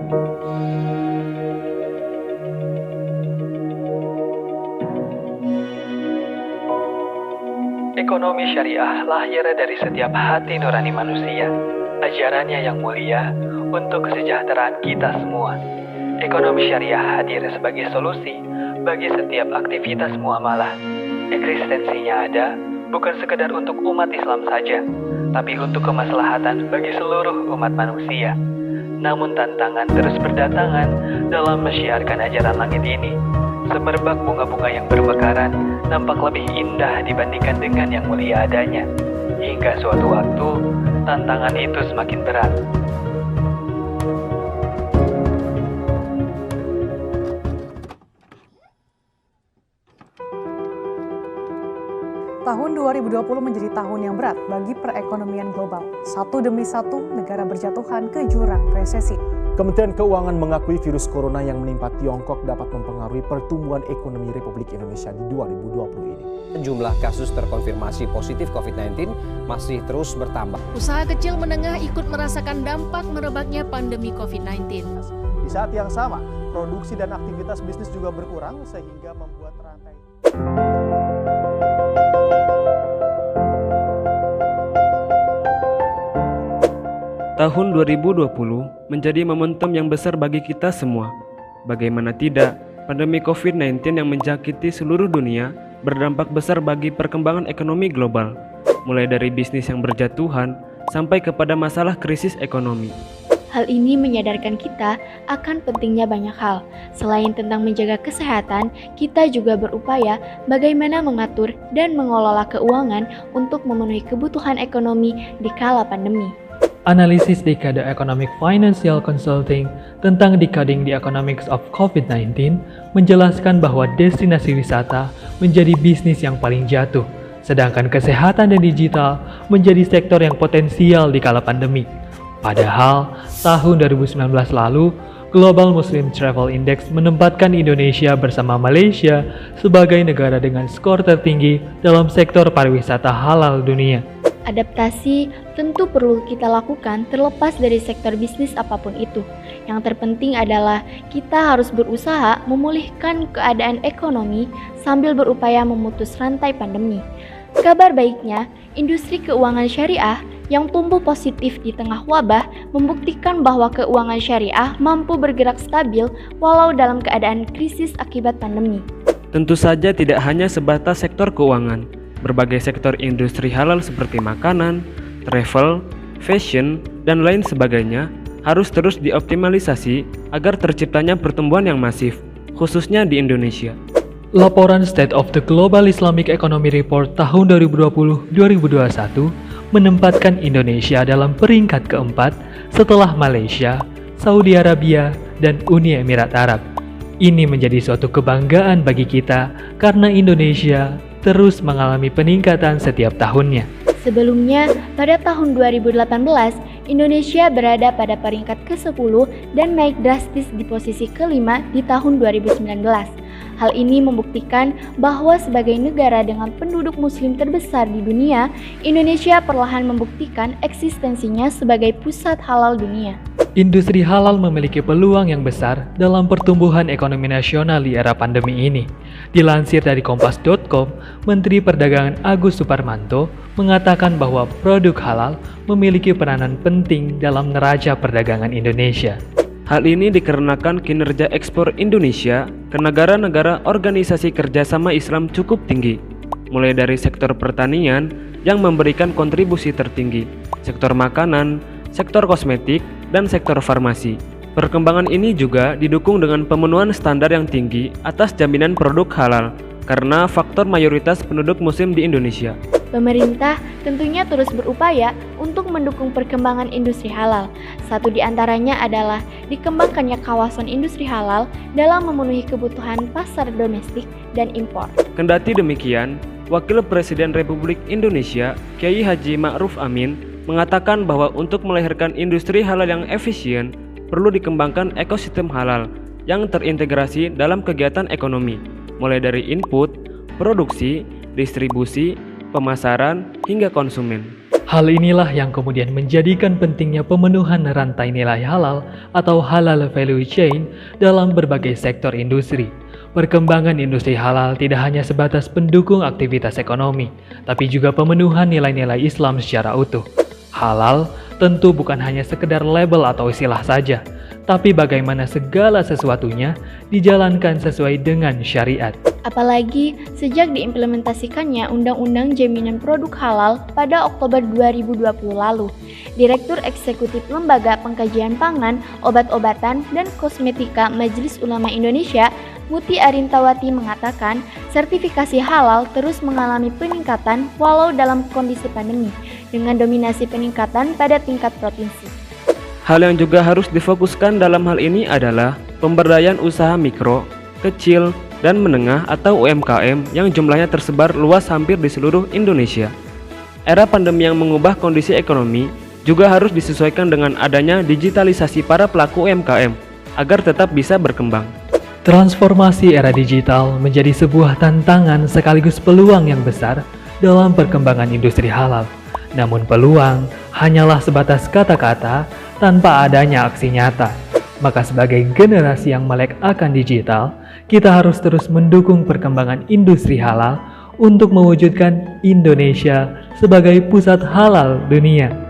Ekonomi syariah lahir dari setiap hati nurani manusia. Ajarannya yang mulia untuk kesejahteraan kita semua. Ekonomi syariah hadir sebagai solusi bagi setiap aktivitas muamalah. Eksistensinya ada bukan sekedar untuk umat Islam saja, tapi untuk kemaslahatan bagi seluruh umat manusia. Namun tantangan terus berdatangan dalam menyiarkan ajaran langit ini. Semerbak bunga-bunga yang bermekaran nampak lebih indah dibandingkan dengan yang mulia adanya. Hingga suatu waktu, tantangan itu semakin berat. Tahun 2020 menjadi tahun yang berat bagi perekonomian global. Satu demi satu, negara berjatuhan ke jurang resesi. Kementerian Keuangan mengakui virus corona yang menimpa Tiongkok dapat mempengaruhi pertumbuhan ekonomi Republik Indonesia di 2020 ini. Jumlah kasus terkonfirmasi positif COVID-19 masih terus bertambah. Usaha kecil menengah ikut merasakan dampak merebaknya pandemi COVID-19. Di saat yang sama, produksi dan aktivitas bisnis juga berkurang sehingga membuat rantai. Tahun 2020 menjadi momentum yang besar bagi kita semua. Bagaimana tidak, pandemi COVID-19 yang menjakiti seluruh dunia berdampak besar bagi perkembangan ekonomi global, mulai dari bisnis yang berjatuhan sampai kepada masalah krisis ekonomi. Hal ini menyadarkan kita akan pentingnya banyak hal. Selain tentang menjaga kesehatan, kita juga berupaya bagaimana mengatur dan mengelola keuangan untuk memenuhi kebutuhan ekonomi di kala pandemi. Analisis Dekade Economic Financial Consulting tentang Decoding the Economics of COVID-19 menjelaskan bahwa destinasi wisata menjadi bisnis yang paling jatuh, sedangkan kesehatan dan digital menjadi sektor yang potensial di kala pandemi. Padahal, tahun 2019 lalu, Global Muslim Travel Index menempatkan Indonesia bersama Malaysia sebagai negara dengan skor tertinggi dalam sektor pariwisata halal dunia. Adaptasi tentu perlu kita lakukan terlepas dari sektor bisnis apapun itu. Yang terpenting adalah kita harus berusaha memulihkan keadaan ekonomi sambil berupaya memutus rantai pandemi. Kabar baiknya, industri keuangan syariah yang tumbuh positif di tengah wabah membuktikan bahwa keuangan syariah mampu bergerak stabil walau dalam keadaan krisis akibat pandemi. Tentu saja tidak hanya sebatas sektor keuangan. Berbagai sektor industri halal seperti makanan, travel, fashion, dan lain sebagainya harus terus dioptimalisasi agar terciptanya pertumbuhan yang masif, khususnya di Indonesia. Laporan State of the Global Islamic Economy Report tahun 2020-2021 menempatkan Indonesia dalam peringkat keempat setelah Malaysia, Saudi Arabia, dan Uni Emirat Arab. Ini menjadi suatu kebanggaan bagi kita karena Indonesia terus mengalami peningkatan setiap tahunnya. Sebelumnya, pada tahun 2018, Indonesia berada pada peringkat ke-10 dan naik drastis di posisi ke-5 di tahun 2019. Hal ini membuktikan bahwa sebagai negara dengan penduduk muslim terbesar di dunia, Indonesia perlahan membuktikan eksistensinya sebagai pusat halal dunia. Industri halal memiliki peluang yang besar dalam pertumbuhan ekonomi nasional di era pandemi ini. Dilansir dari Kompas.com, Menteri Perdagangan Agus Suparmanto mengatakan bahwa produk halal memiliki peranan penting dalam neraca perdagangan Indonesia. Hal ini dikarenakan kinerja ekspor Indonesia ke negara-negara organisasi kerjasama Islam cukup tinggi, mulai dari sektor pertanian yang memberikan kontribusi tertinggi, sektor makanan, sektor kosmetik, dan sektor farmasi. Perkembangan ini juga didukung dengan pemenuhan standar yang tinggi atas jaminan produk halal karena faktor mayoritas penduduk muslim di Indonesia. Pemerintah tentunya terus berupaya untuk mendukung perkembangan industri halal. Satu di antaranya adalah dikembangkannya kawasan industri halal dalam memenuhi kebutuhan pasar domestik dan impor. Kendati demikian, Wakil Presiden Republik Indonesia, Kiai Haji Ma'ruf Amin, mengatakan bahwa untuk melahirkan industri halal yang efisien, perlu dikembangkan ekosistem halal yang terintegrasi dalam kegiatan ekonomi, mulai dari input, produksi, distribusi, pemasaran, hingga konsumen. Hal inilah yang kemudian menjadikan pentingnya pemenuhan rantai nilai halal atau halal value chain dalam berbagai sektor industri. Perkembangan industri halal tidak hanya sebatas pendukung aktivitas ekonomi, tapi juga pemenuhan nilai-nilai Islam secara utuh. Halal tentu bukan hanya sekedar label atau istilah saja, tapi bagaimana segala sesuatunya dijalankan sesuai dengan syariat. Apalagi sejak diimplementasikannya Undang-Undang Jaminan Produk Halal pada Oktober 2020 lalu, Direktur Eksekutif Lembaga Pengkajian Pangan, Obat-obatan, dan Kosmetika Majelis Ulama Indonesia, Muti Arintawati mengatakan, sertifikasi halal terus mengalami peningkatan walau dalam kondisi pandemi, dengan dominasi peningkatan pada tingkat provinsi. Hal yang juga harus difokuskan dalam hal ini adalah pemberdayaan usaha mikro, kecil, dan menengah atau UMKM yang jumlahnya tersebar luas hampir di seluruh Indonesia. Era pandemi yang mengubah kondisi ekonomi juga harus disesuaikan dengan adanya digitalisasi para pelaku UMKM agar tetap bisa berkembang. Transformasi era digital menjadi sebuah tantangan sekaligus peluang yang besar dalam perkembangan industri halal. Namun peluang hanyalah sebatas kata-kata tanpa adanya aksi nyata. Maka sebagai generasi yang melek akan digital, kita harus terus mendukung perkembangan industri halal untuk mewujudkan Indonesia sebagai pusat halal dunia.